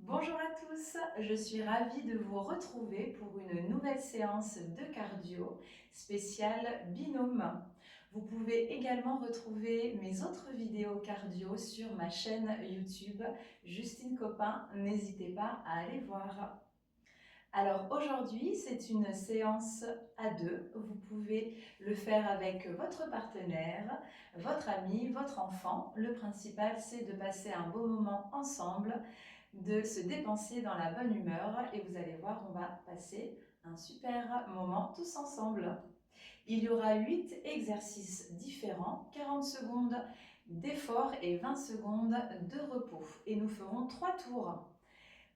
Bonjour à tous, je suis ravie de vous retrouver pour une nouvelle séance de cardio spéciale binôme. Vous pouvez également retrouver mes autres vidéos cardio sur ma chaîne YouTube Justine Copin, n'hésitez pas à aller voir. Alors aujourd'hui, c'est une séance à deux. Vous pouvez le faire avec votre partenaire, votre ami, votre enfant. Le principal, c'est de passer un beau moment ensemble, de se dépenser dans la bonne humeur et vous allez voir, on va passer un super moment tous ensemble. Il y aura 8 exercices différents, 40 secondes d'effort et 20 secondes de repos. Et nous ferons 3 tours.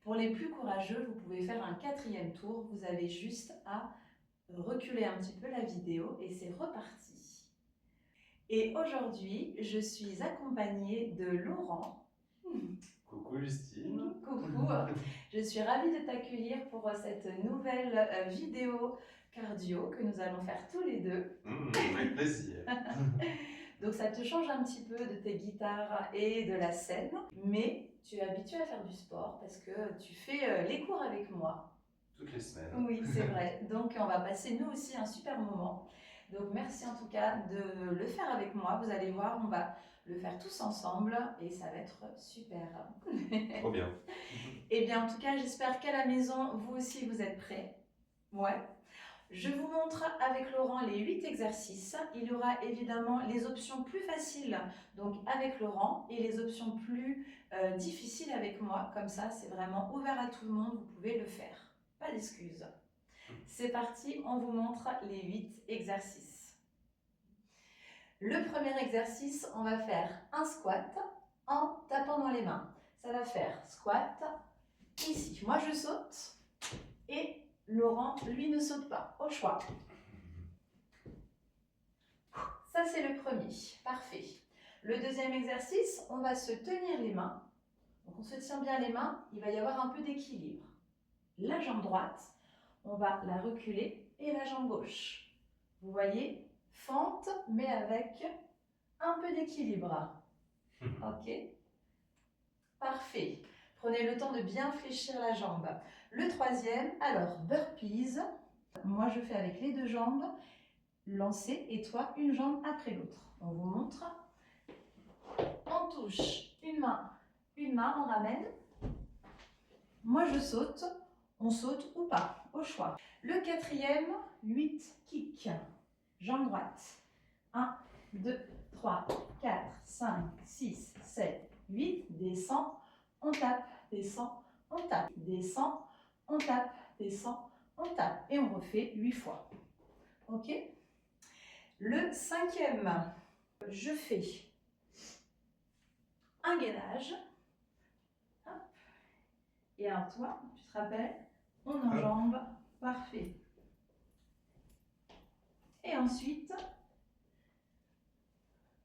Pour les plus courageux, vous pouvez faire un 4e tour. Vous avez juste à reculer un petit peu la vidéo et c'est reparti. Et aujourd'hui, je suis accompagnée de Laurent. Coucou Justine. Coucou, je suis ravie de t'accueillir pour cette nouvelle vidéo cardio que nous allons faire tous les deux. Avec plaisir. Donc ça te change un petit peu de tes guitares et de la scène, mais tu es habitué à faire du sport parce que tu fais les cours avec moi. Toutes les semaines. Oui, c'est vrai. Donc on va passer nous aussi un super moment. Donc merci en tout cas de le faire avec moi. Vous allez voir, on va le faire tous ensemble et ça va être super. Trop bien. Eh bien en tout cas, j'espère qu'à la maison, vous aussi vous êtes prêts. Ouais. Je vous montre avec Laurent les 8 exercices. Il y aura évidemment les options plus faciles donc avec Laurent et les options plus difficiles avec moi. Comme ça, c'est vraiment ouvert à tout le monde, vous pouvez le faire. Pas d'excuses. C'est parti, on vous montre les 8 exercices. Le premier exercice, on va faire un squat en tapant dans les mains. Ça va faire squat ici. Moi, je saute et Laurent, lui, ne saute pas. Au choix. Ça, c'est le premier. Parfait. Le deuxième exercice, on va se tenir les mains. Donc, on se tient bien les mains. Il va y avoir un peu d'équilibre. La jambe droite, on va la reculer et la jambe gauche. Vous voyez, fente, mais avec un peu d'équilibre. Ok? Parfait. Prenez le temps de bien fléchir la jambe. Le troisième, alors, burpees. Moi, je fais avec les deux jambes. Lancer et toi, une jambe après l'autre. On vous montre. On touche une main, on ramène. Moi, je saute. On saute ou pas, au choix. Le quatrième, 8 kicks. Jambe droite. 1, 2, 3, 4, 5, 6, 7, 8. Descend, on tape, descend, on tape, descend, on tape, descend, on tape. Et on refait 8 fois. Ok? Le cinquième, je fais un gainage. Et alors toi, tu te rappelles, on enjambe, parfait. Et ensuite,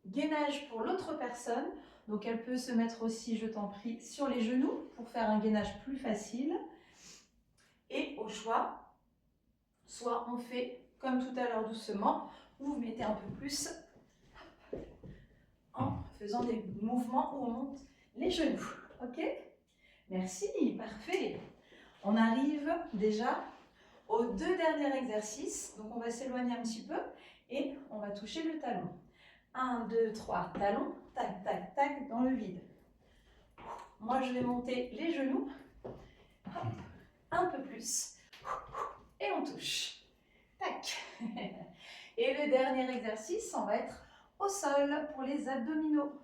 gainage pour l'autre personne. Donc elle peut se mettre aussi, je t'en prie, sur les genoux pour faire un gainage plus facile. Et au choix, soit on fait comme tout à l'heure doucement, ou vous mettez un peu plus en faisant des mouvements où on monte les genoux. Ok? Merci, parfait. On arrive déjà aux 2 derniers exercices. Donc on va s'éloigner un petit peu et on va toucher le talon. 1, 2, 3, talon, tac, tac, tac, dans le vide. Moi, je vais monter les genoux. Hop, un peu plus. Et on touche. Tac. Et le dernier exercice, on va être au sol pour les abdominaux.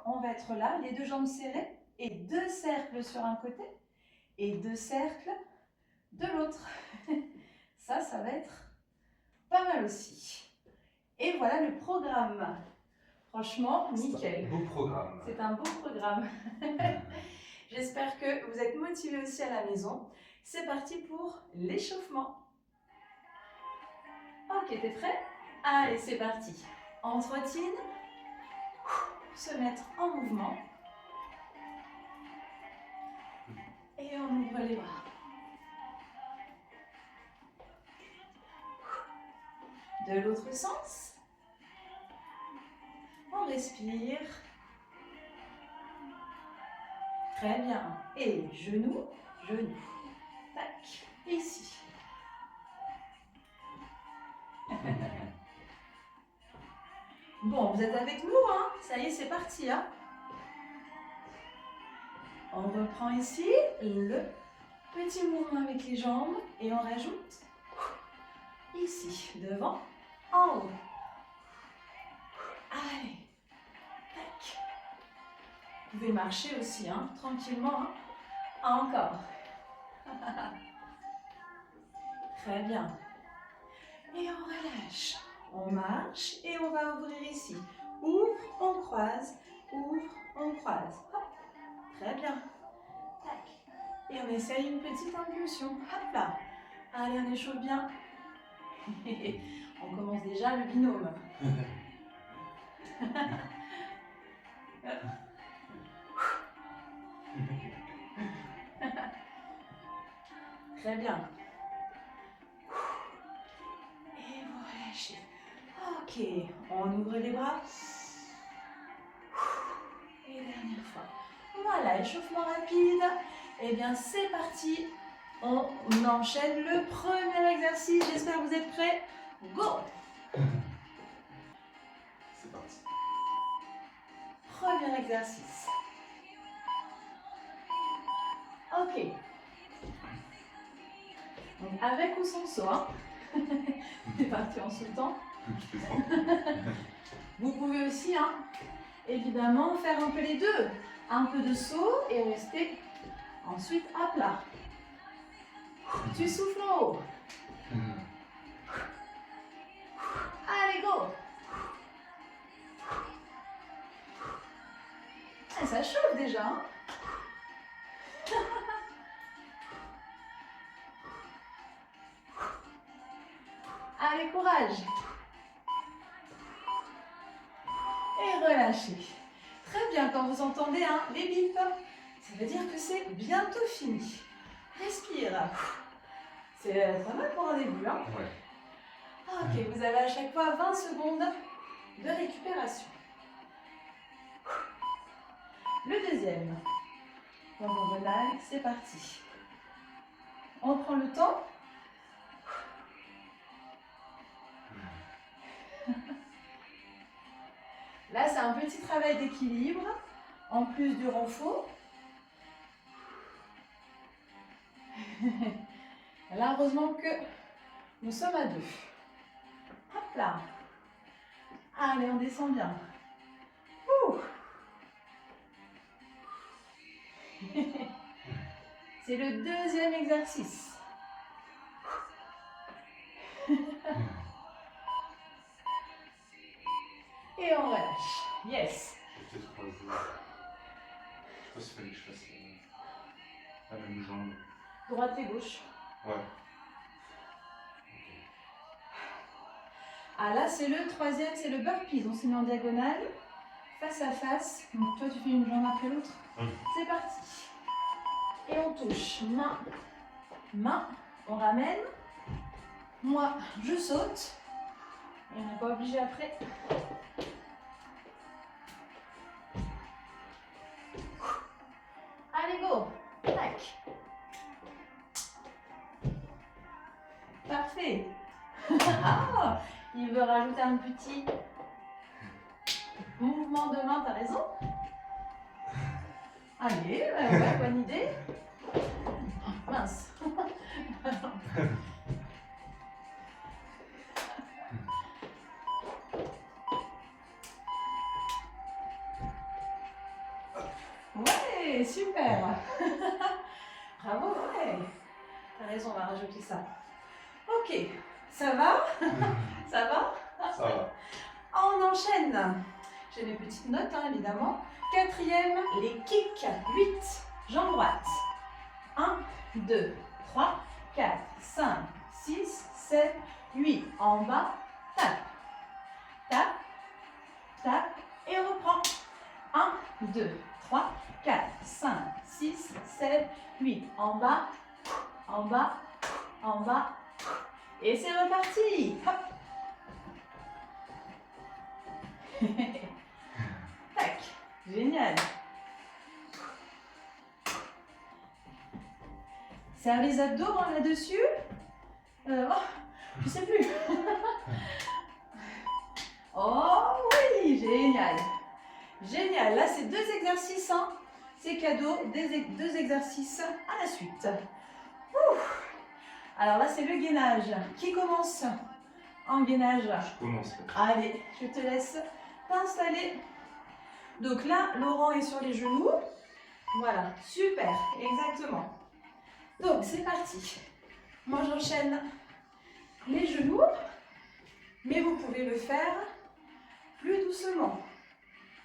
On va être là, les deux jambes serrées et 2 cercles sur un côté et 2 cercles de l'autre. Ça va être pas mal aussi. Et voilà le programme. Franchement, nickel. Beau programme. C'est un beau programme. J'espère que vous êtes motivés aussi à la maison. C'est parti pour l'échauffement. Ok, t'es prêt? Allez, c'est parti. On trottine. Se mettre en mouvement. Et on ouvre les bras. De l'autre sens. On respire. Très bien. Et genou, genou. Tac. Ici. Bon, vous êtes avec nous, hein? Ça y est, c'est parti, hein? On reprend ici le petit mouvement avec les jambes et on rajoute ici, devant, en haut. Allez, tac. Vous pouvez marcher aussi, hein, tranquillement. Hein. Encore. Très bien. Et on relâche. On marche et on va ouvrir ici. Ouvre, on croise. Ouvre, on croise. Hop. Très bien. Tac. Et on essaye une petite impulsion. Hop là. Allez, on échauffe bien. On commence déjà le binôme. Très bien. Et vous relâchez. Ok, on ouvre les bras. Et dernière fois. Voilà, échauffement rapide. Et bien, c'est parti. On enchaîne le premier exercice. J'espère que vous êtes prêts. Go! C'est parti. Premier exercice. Ok. Donc, avec ou sans saut, hein? C'est parti en sautant. Vous pouvez aussi, hein, évidemment, faire un peu les deux. Un peu de saut et rester ensuite à plat. Tu souffles en haut. Allez, go! Ah, ça chauffe déjà, hein? Allez, courage! Et relâchez. Très bien, quand vous entendez hein, les bips, ça veut dire que c'est bientôt fini. Respire. C'est pas mal pour un début. Hein? Ouais. Ok, vous avez à chaque fois 20 secondes de récupération. Le deuxième. Donc on relaxe, c'est parti. On prend le temps. Là, c'est un petit travail d'équilibre, en plus du renfort. Là, heureusement que nous sommes à deux. Hop là. Allez, on descend bien. Ouh. C'est le deuxième exercice. Et on relâche. Yes. Je vais peut-être croiser. Je sais pas s'il fallait que je fasse la même jambe. Droite et gauche. Ouais. Ah là, c'est le troisième, c'est le burpee. On se met en diagonale, face à face. Donc toi, tu fais une jambe après l'autre. C'est parti. Et on touche. Main, main. On ramène. Moi, je saute. Et on n'est pas obligé après. Allez, go. Tac. Parfait. Ah, il veut rajouter un petit mouvement de main, t'as raison. Allez, ouais, bonne idée. Oh, mince. Ouais, super. Bravo, ouais. T'as raison, on va rajouter ça. Ok, ça va? Ça va? Ça va. On enchaîne. J'ai mes petites notes, hein, évidemment. Quatrième, les kicks. 8, jambe droite. 1, 2, 3, 4, 5, 6, 7, 8. En bas, tape. Tape, tape et on reprend. 1, 2, 3, 4, 5, 6, 7, 8. En bas, en bas, en bas. Et c'est reparti. Hop. Tac. Génial. Serre les abdos hein, là-dessus. Oh, je sais plus. Oh oui, génial. Génial. Là, c'est 2 exercices. Hein. C'est cadeau, 2 exercices à la suite. Ouf. Alors là, c'est le gainage. Qui commence en gainage? Je commence. Allez, je te laisse t'installer. Donc là, Laurent est sur les genoux. Voilà, super, exactement. Donc, c'est parti. Moi, j'enchaîne les genoux, mais vous pouvez le faire plus doucement.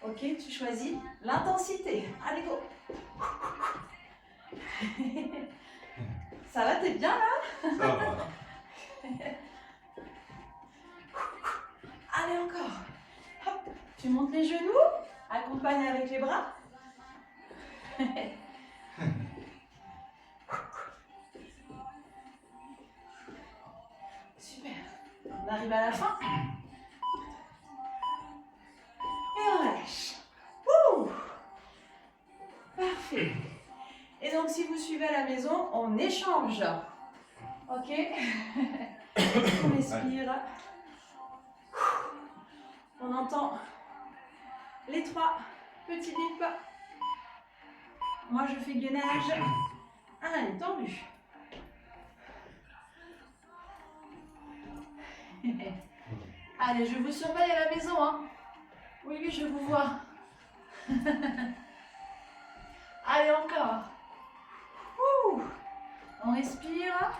Ok, tu choisis l'intensité. Allez, go. Ça va, t'es bien là? Ça va. Allez, encore. Hop, tu montes les genoux, accompagne avec les bras. Super. On arrive à la fin. Et on relâche. Ouh. Parfait. Et donc, si vous suivez à la maison, on échange. Ok. On respire. On entend les 3 petits bips. Moi, je fais gainage. Allez, tendu. Allez, je vous surveille à la maison. Hein. Oui, oui, je vous vois. Allez, encore. Ouh. On respire.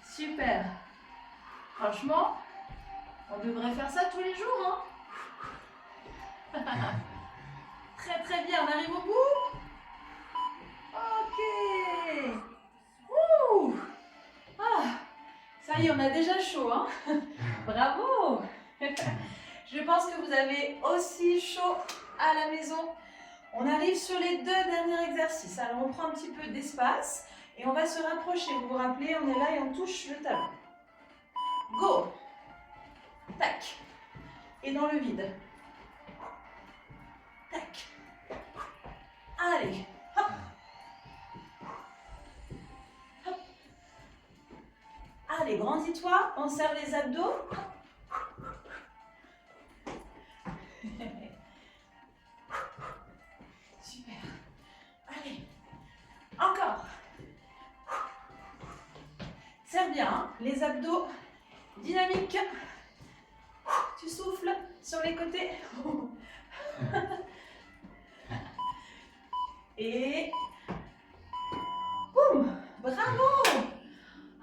Super. Franchement, on devrait faire ça tous les jours. Hein. Très très bien, on arrive au bout. Ok. Ouh. Ah. Ça y est, on a déjà chaud. Hein. Bravo. Je pense que vous avez aussi chaud à la maison. On arrive sur les 2 derniers exercices. Alors on prend un petit peu d'espace et on va se rapprocher. Vous vous rappelez, on est là et on touche le talon. Go. Tac. Et dans le vide. Tac. Allez. Hop. Hop. Allez, grandis-toi. On serre les abdos. Super. Allez. Encore. Serre bien, hein, les abdos dynamiques. Tu souffles sur les côtés. Et boum. Bravo.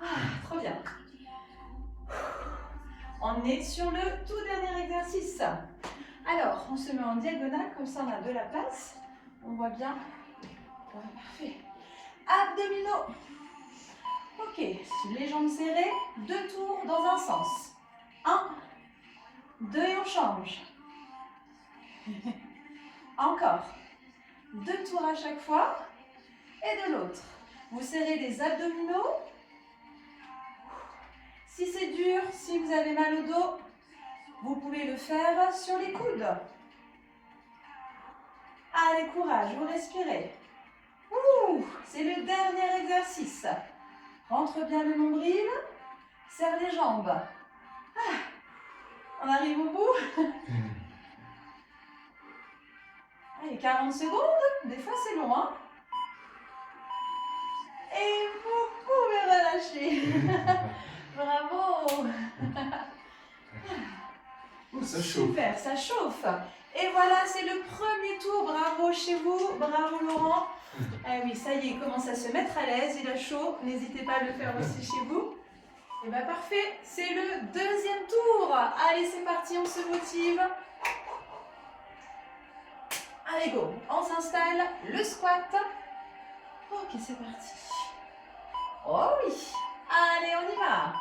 Ah, trop bien. On est sur le tout dernier exercice. Alors, on se met en diagonale, comme ça on a de la place. On voit bien. Ouais, parfait. Abdominaux. Ok, les jambes serrées, 2 tours dans un sens. 1, 2 et on change. Encore. 2 tours à chaque fois. Et de l'autre. Vous serrez les abdominaux. Si c'est dur, si vous avez mal au dos, vous pouvez le faire sur les coudes. Allez, courage, vous respirez. Ouh, c'est le dernier exercice. Rentre bien le nombril, serre les jambes. Ah, on arrive au bout. Allez, 40 secondes, des fois c'est long, hein. Et vous pouvez relâcher. Bravo. Ça chauffe. Super, ça chauffe. Et voilà, c'est le premier tour. Bravo chez vous, bravo Laurent. Ah oui, ça y est, il commence à se mettre à l'aise, il a chaud. N'hésitez pas à le faire aussi chez vous. Et bien parfait, c'est le 2e tour. Allez, c'est parti, on se motive. Allez, go, on s'installe, le squat. Ok, c'est parti. Oh oui, allez, on y va.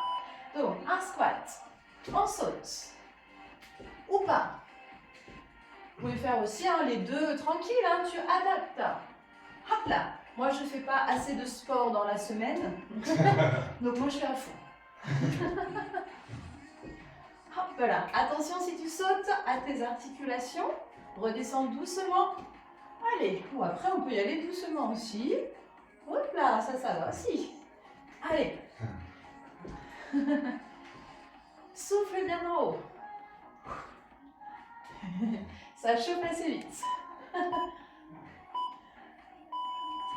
Donc, un squat, on saute. Ou pas. Vous pouvez faire aussi hein, les 2 tranquilles, hein, tu adaptes. Hop là. Moi, je ne fais pas assez de sport dans la semaine. Donc, moi, je fais à fond. Hop. Hop là. Attention si tu sautes à tes articulations. Redescends doucement. Allez. Ou après, on peut y aller doucement aussi. Hop là, ça va aussi. Allez. Souffle bien en haut. Ça chauffe assez vite.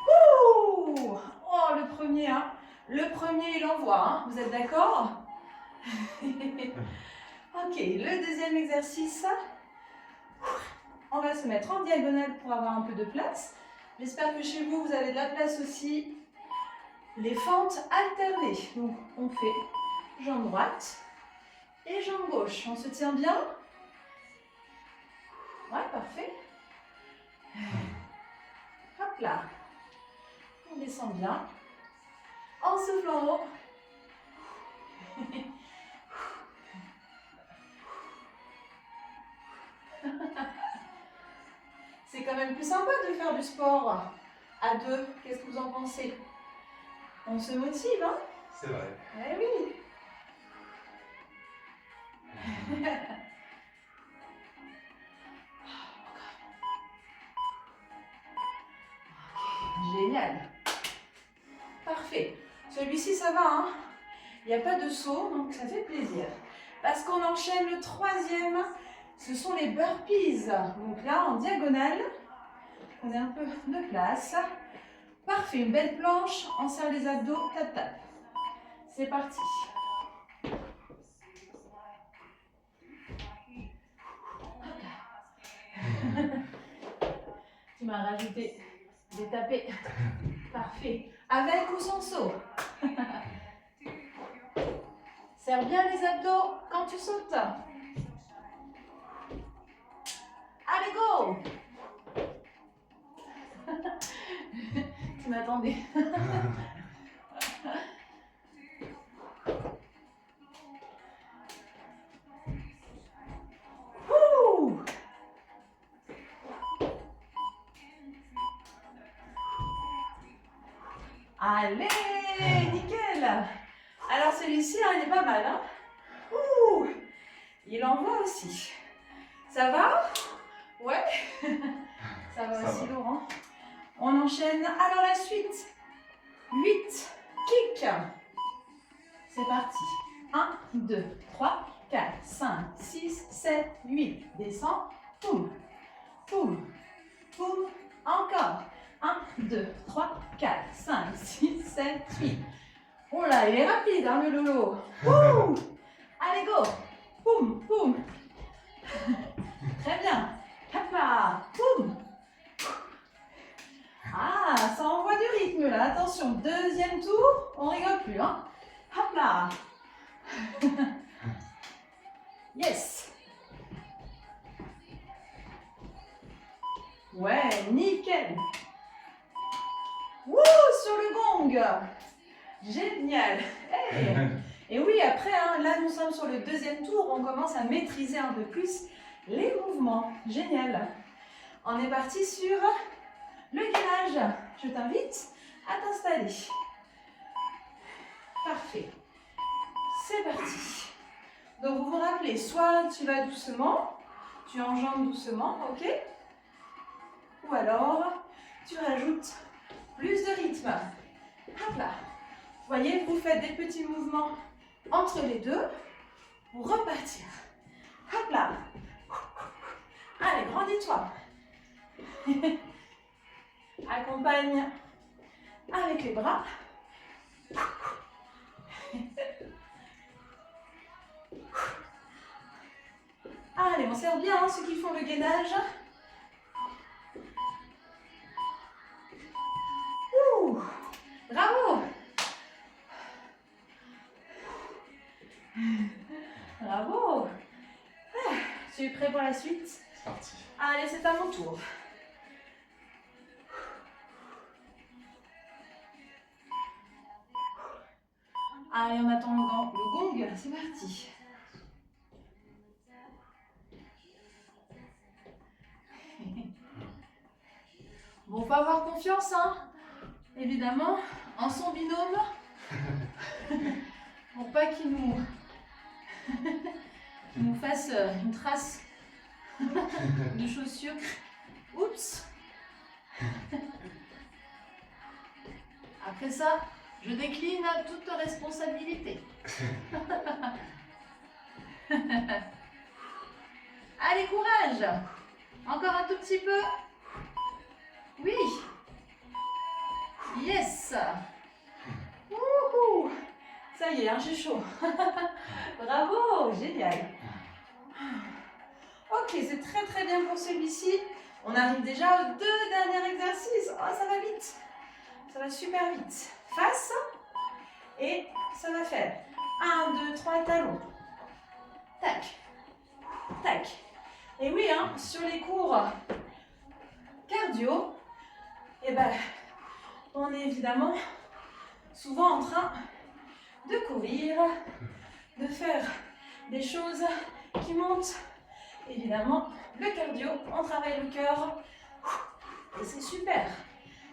Ouh, oh, le premier, hein. Le premier, il envoie, hein. Vous êtes d'accord? Ok, le deuxième exercice. On va se mettre en diagonale pour avoir un peu de place. J'espère que chez vous, vous avez de la place aussi. Les fentes alternées. Donc, on fait jambe droite et jambe gauche. On se tient bien? Ouais, parfait. Hop là. On descend bien. En soufflant en haut. C'est quand même plus sympa de faire du sport à deux. Qu'est-ce que vous en pensez? On se motive, hein? C'est vrai. Eh oui. Génial. Parfait. Celui-ci, ça va, hein? Il n'y a pas de saut, donc ça fait plaisir. Parce qu'on enchaîne le troisième, ce sont les burpees. Donc là, en diagonale, on a un peu de place. Parfait, une belle planche, on serre les abdos, tap tap. C'est parti. Tu m'as rajouté des tapés. Parfait. Avec ou sans saut? Serre bien les abdos quand tu sautes. Allez, go! Tu m'attendais. Ouh! Allez, nickel! Alors celui-ci, hein, il est pas mal. Hein? Ouh! Il envoie aussi. Ça va? Ouais? Ça va aussi, Laurent. On enchaîne. Alors la suite. 8. Kick. C'est parti. 1, 2, 3, 4, 5, 6, 7, 8. Descends. Poum. Poum. Poum. Encore. 1, 2, 3, 4, 5, 6, 7, 8. Oh là, il est rapide, hein, le lolo. Ouh. Allez, go. Poum, poum. Très bien. Hop là. Poum. Ah, ça envoie du rythme là. Attention, deuxième tour, on rigole plus. Hein. Hop là. Yes. Ouais, nickel. Wouh, sur le gong. Génial. Hey. Et oui, après, hein, là nous sommes sur le deuxième tour, on commence à maîtriser un peu plus les mouvements. Génial. On est parti sur le gainage. Je t'invite à t'installer. Parfait. C'est parti. Donc vous vous rappelez, soit tu vas doucement, tu enjambes doucement, ok? Ou alors, tu rajoutes plus de rythme. Hop là. Vous voyez, vous faites des petits mouvements entre les deux pour repartir. Hop là. Allez, grandis-toi. Accompagne avec les bras. Allez, on serre bien hein, ceux qui font le gainage. Ouh, bravo. Bravo. Tu es prêt pour la suite? C'est parti. Allez, c'est à mon tour. Allez, on attend le gong, c'est parti. Bon, faut avoir confiance, hein, évidemment, en son binôme, pour pas qu'il nous qu'il nous fasse une trace de chaussure. Oups. Après ça, je décline toute responsabilité. Allez, courage. Encore un tout petit peu. Oui. Yes. Wouhou. Ça y est, hein, j'ai chaud. Bravo, génial. Ok, c'est très très bien pour celui-ci. On arrive déjà aux 2 derniers exercices. Oh, ça va vite. Ça va super vite. Face. Et ça va faire 1, 2, 3 talons. Tac. Tac. Et oui, hein, sur les cours cardio, eh ben, on est évidemment souvent en train de courir, de faire des choses qui montent évidemment le cardio, on travaille le cœur et c'est super,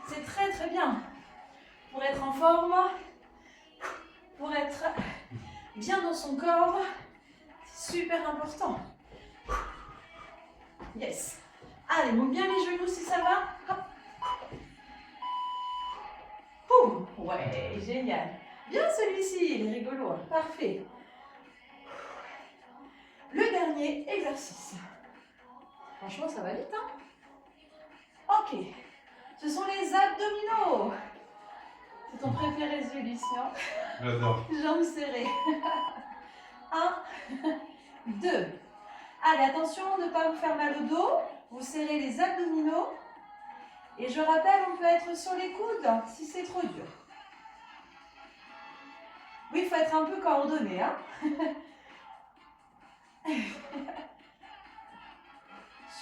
c'est très très bien pour être en forme, pour être bien dans son corps, c'est super important. Yes. Allez, monte bien les genoux si ça va. Hop. Boum. Ouais, génial. Bien celui-ci, il est rigolo. Parfait. Le dernier exercice. Franchement, ça va vite, hein? Ok. Ce sont les abdominaux. C'est ton préféré celui-ci, hein? J'adore. Jambes serrées. 1, 2. Allez, attention de ne pas vous faire mal au dos. Vous serrez les abdominaux. Et je rappelle, on peut être sur les coudes si c'est trop dur. Oui, il faut être un peu coordonné, hein?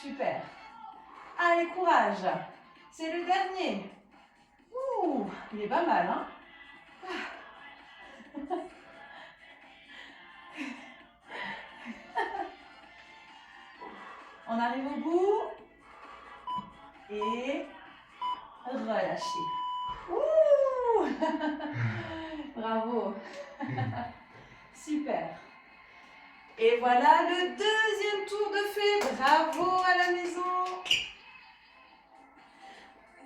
Super. Allez, courage. C'est le dernier. Ouh, il est pas mal, hein? On arrive au bout. Et relâchez. Ouh. Bravo. Super. Et voilà le deuxième tour de fait. Bravo à la maison.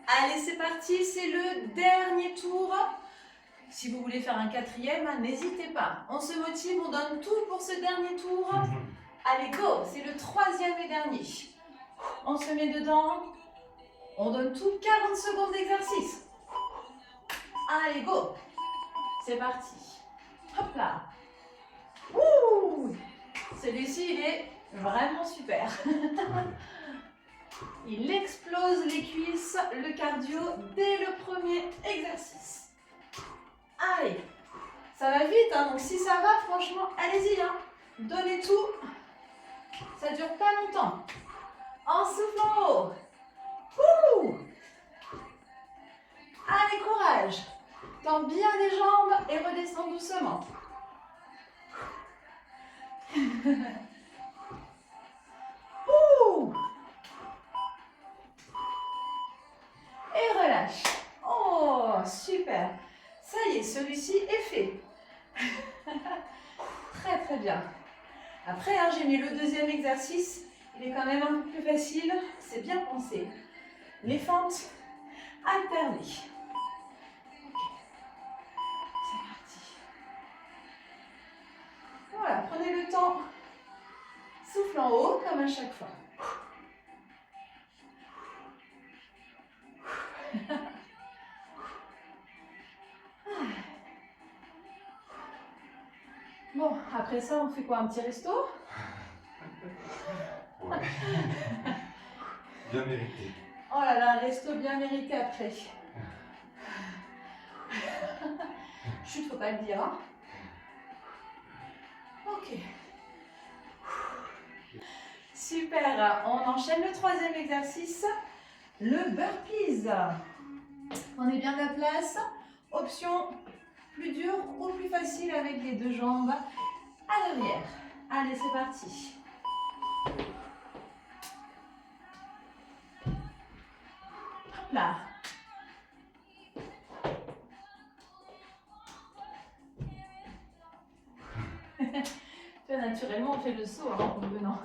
Allez, c'est parti. C'est le dernier tour. Si vous voulez faire un quatrième, n'hésitez pas. On se motive, on donne tout pour ce dernier tour. Allez, go. C'est le troisième et dernier. On se met dedans. On donne tout. 40 secondes d'exercice. Allez, go. C'est parti. Hop là. Ouh. Celui-ci, il est vraiment super. Il explose les cuisses, le cardio, dès le premier exercice. Allez. Ça va vite, hein, donc si ça va, franchement, allez-y. Hein. Donnez tout. Ça ne dure pas longtemps. En soufflant haut. Ouh. Allez, courage. Tends bien les jambes et redescends doucement. Ouh. Et relâche. Oh, super. Ça y est, celui-ci est fait. Très, très bien. Après, hein, j'ai mis le deuxième exercice. Il est quand même un peu plus facile. C'est bien pensé. Les fentes alternées. C'est parti. Voilà, prenez le temps. Souffle en haut, comme à chaque fois. Bon, après ça, on fait quoi? Un petit resto? Ouais. Bien mérité. Oh là là, un resto bien mérité après. Chut, faut pas le dire. Hein. Ok. Super. On enchaîne le troisième exercice, le burpees. Prenez bien de la place. Option plus dure ou plus facile avec les deux jambes à l'arrière. Allez, c'est parti. Hop là. Tu Toi, naturellement, on fait le saut hein, en venant.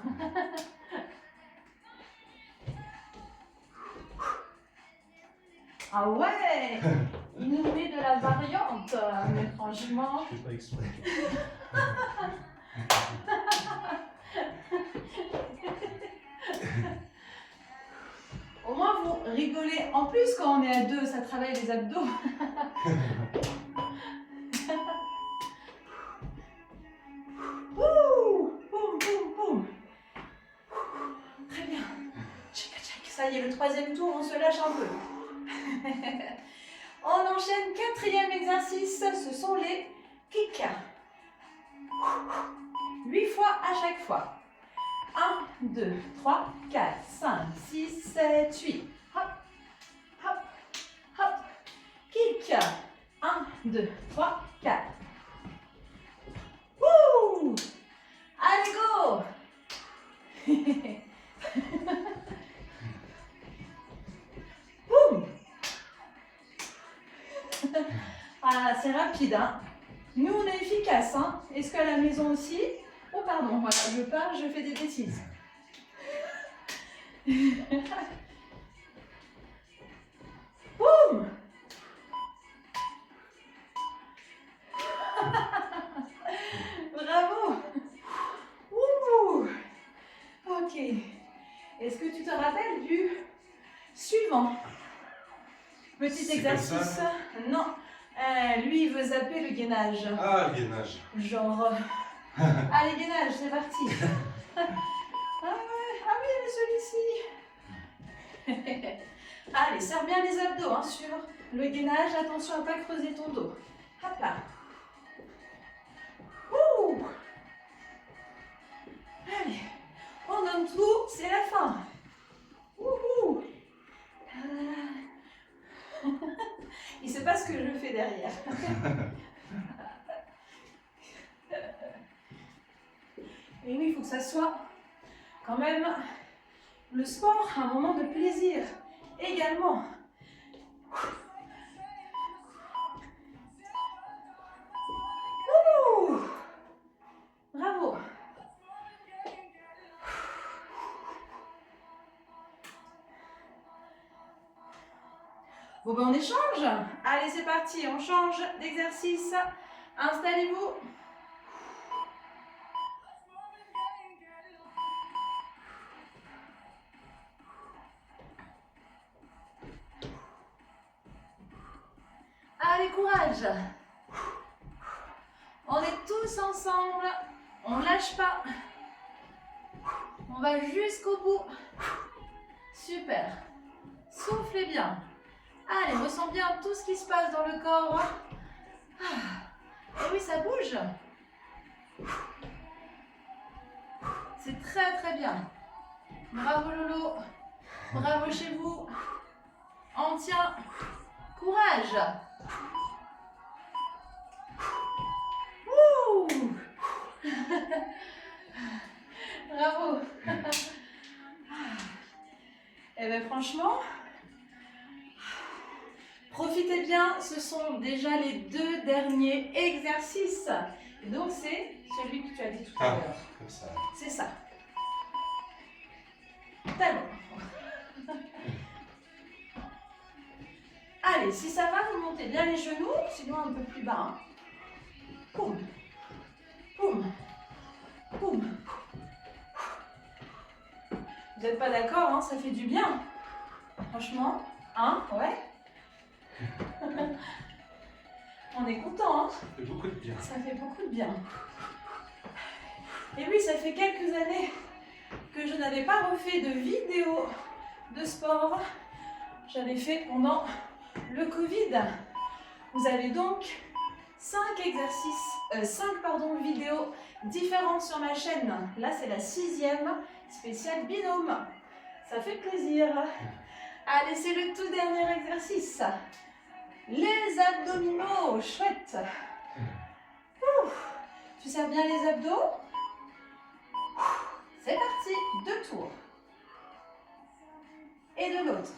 Ah ouais, il nous met de la variante, mais franchement... Je fais pas exprès. Au moins, vous rigolez. En plus, quand on est à deux, ça travaille les abdos. Ouh, boum, boum, boum. Très bien. Tchac, tchac. Ça y est, le troisième tour, on se lâche un peu. On enchaîne, quatrième exercice, ce sont les kicks. 8 fois à chaque fois. 1, 2, 3, 4, 5, 6, 7, 8. Hop, hop, hop. Kick. 1, 2, 3, 4. Wouh! Allez, go! Boum! Ah, c'est rapide, hein? Nous, on est efficace, hein? Est-ce qu'à la maison aussi? Oh, pardon, voilà, je pars, je fais des bêtises. Boum! Bravo! Ouh! Ok. Est-ce que tu te rappelles du suivant? Petit exercice. Non. Lui, il veut zapper le gainage. Ah, le gainage. Genre. Allez, gainage, c'est parti. Ah ouais, ah oui, mais celui-ci. Allez, serre bien les abdos hein, sur le gainage. Attention à ne pas creuser ton dos. Hop là. Ouh. Allez, on donne tout, c'est la fin. Ouhou. Il ne sait pas ce que je fais derrière. Et oui, il faut que ça soit quand même le sport, un moment de plaisir également. Ouh. Bravo. Bon ben on échange. Allez c'est parti, on change d'exercice. Installez-vous. Allez courage. On est tous ensemble. On lâche pas. On va jusqu'au bout. Super. Soufflez bien. Allez, ressens bien tout ce qui se passe dans le corps. Et oui, ça bouge. C'est très très bien. Bravo Lolo. Bravo chez vous. On tient. Courage. Ouh. Bravo. Et bien franchement, profitez bien, ce sont déjà les 2 derniers exercices. Et donc c'est celui que tu as dit tout à l'heure. Comme ça. C'est ça. Talon. Allez, si ça va, vous montez bien les genoux, sinon un peu plus bas. Hein. Poum. Poum. Poum. Vous n'êtes pas d'accord, hein, ça fait du bien. Franchement, hein, ouais. On est content, hein. Ça fait beaucoup de bien. Ça fait beaucoup de bien. Et oui, ça fait quelques années que je n'avais pas refait de vidéo de sport. J'avais fait pendant le Covid. Vous avez donc 5 vidéos différentes sur ma chaîne. Là, c'est la 6e spéciale binôme. Ça fait plaisir. Allez, c'est le tout dernier exercice. Les abdominaux, chouette. Ouf. Tu serres bien les abdos. C'est parti, 2 tours. Et de l'autre.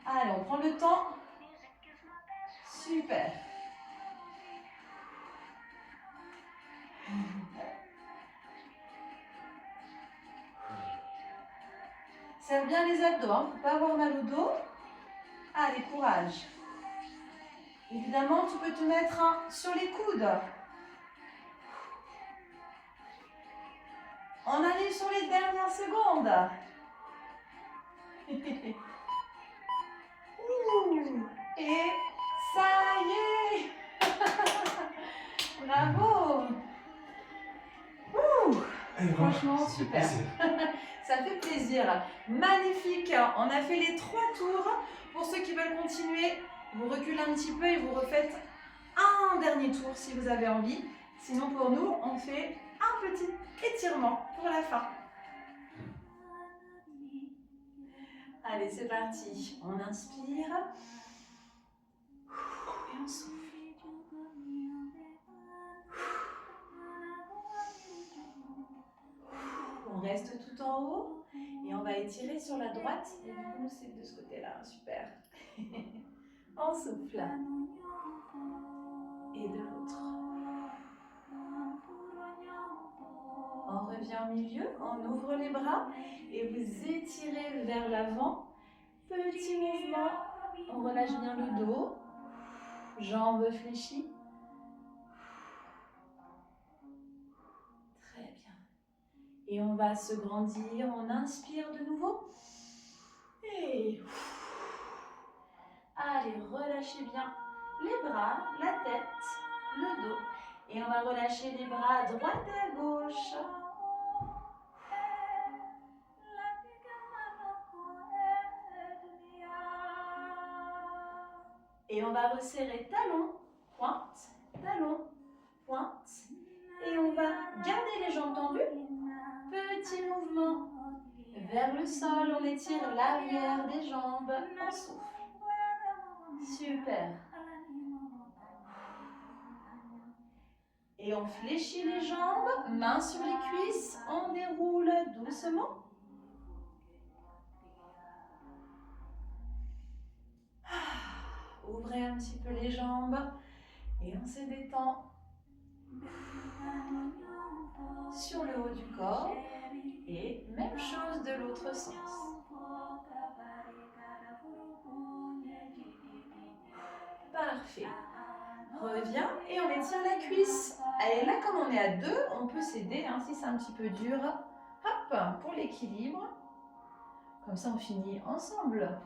Allez, on prend le temps. Super. Serre bien les abdos, hein, pour ne pas avoir mal au dos. Allez, courage. Évidemment, tu peux te mettre sur les coudes. On arrive sur les dernières secondes. Ouh, et ça y est. Bravo. Ouh, franchement, super. Ça fait plaisir. Magnifique. On a fait les 3 tours. Pour ceux qui veulent continuer, vous reculez un petit peu et vous refaites un dernier tour si vous avez envie. Sinon, pour nous, on fait un petit étirement pour la fin. Allez, c'est parti. On inspire. Et on souffle. On reste tout en haut et on va étirer sur la droite. Et du coup, c'est de ce côté-là. Super. On souffle. Et de l'autre. On revient au milieu, on ouvre les bras et vous étirez vers l'avant. Petit mouvement, on relâche bien le dos. Jambes fléchies. Très bien. Et on va se grandir, on inspire de nouveau. Et allez, relâchez bien les bras, la tête, le dos. Et on va relâcher les bras à droite et à gauche. Et on va resserrer talon, pointe, talon, pointe. Et on va garder les jambes tendues. Petit mouvement vers le sol. On étire l'arrière des jambes. On souffle. Super. Et on fléchit les jambes. Mains sur les cuisses. On déroule doucement. Ouvrez un petit peu les jambes. Et on se détend. Sur le haut du corps. Et même chose de l'autre sens. Parfait. Reviens et on étire la cuisse. Et là, comme on est à 2, on peut s'aider si c'est un petit peu dur. Hop, pour l'équilibre. Comme ça, on finit ensemble.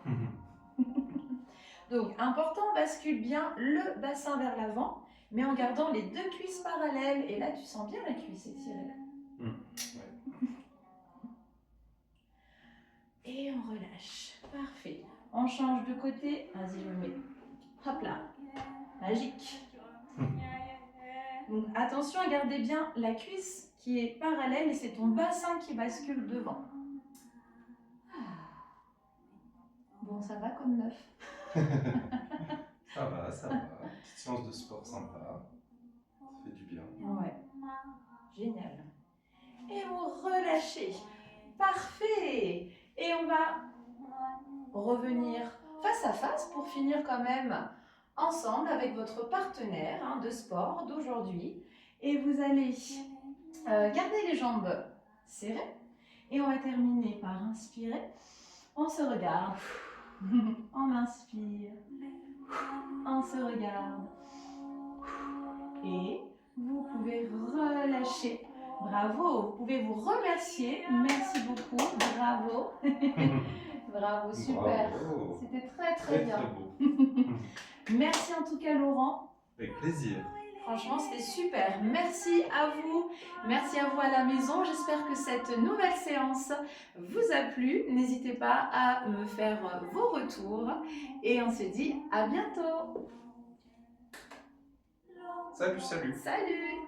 Donc, important, bascule bien le bassin vers l'avant, mais en gardant les 2 cuisses parallèles. Et là, tu sens bien la cuisse étirée. Et on relâche. Parfait. On change de côté. Vas-y, je le mets. Hop là. Magique. Donc, attention à garder bien la cuisse qui est parallèle et c'est ton bassin qui bascule devant. Bon, ça va comme neuf. Ça va, ça va. Petite séance de sport sympa. Ça fait du bien. Ouais. Génial. Et vous relâchez. Parfait. Et on va revenir face à face pour finir quand même ensemble avec votre partenaire de sport d'aujourd'hui. Et vous allez garder les jambes serrées. Et on va terminer par inspirer. On se regarde. On inspire. On se regarde. Et vous pouvez relâcher. Bravo. Vous pouvez vous remercier. Merci beaucoup. Bravo. Bravo, super. C'était très, très bien. Très beau. Merci en tout cas, Laurent. Avec plaisir. Franchement, c'était super. Merci à vous. Merci à vous à la maison. J'espère que cette nouvelle séance vous a plu. N'hésitez pas à me faire vos retours. Et on se dit à bientôt. Salut, salut. Salut.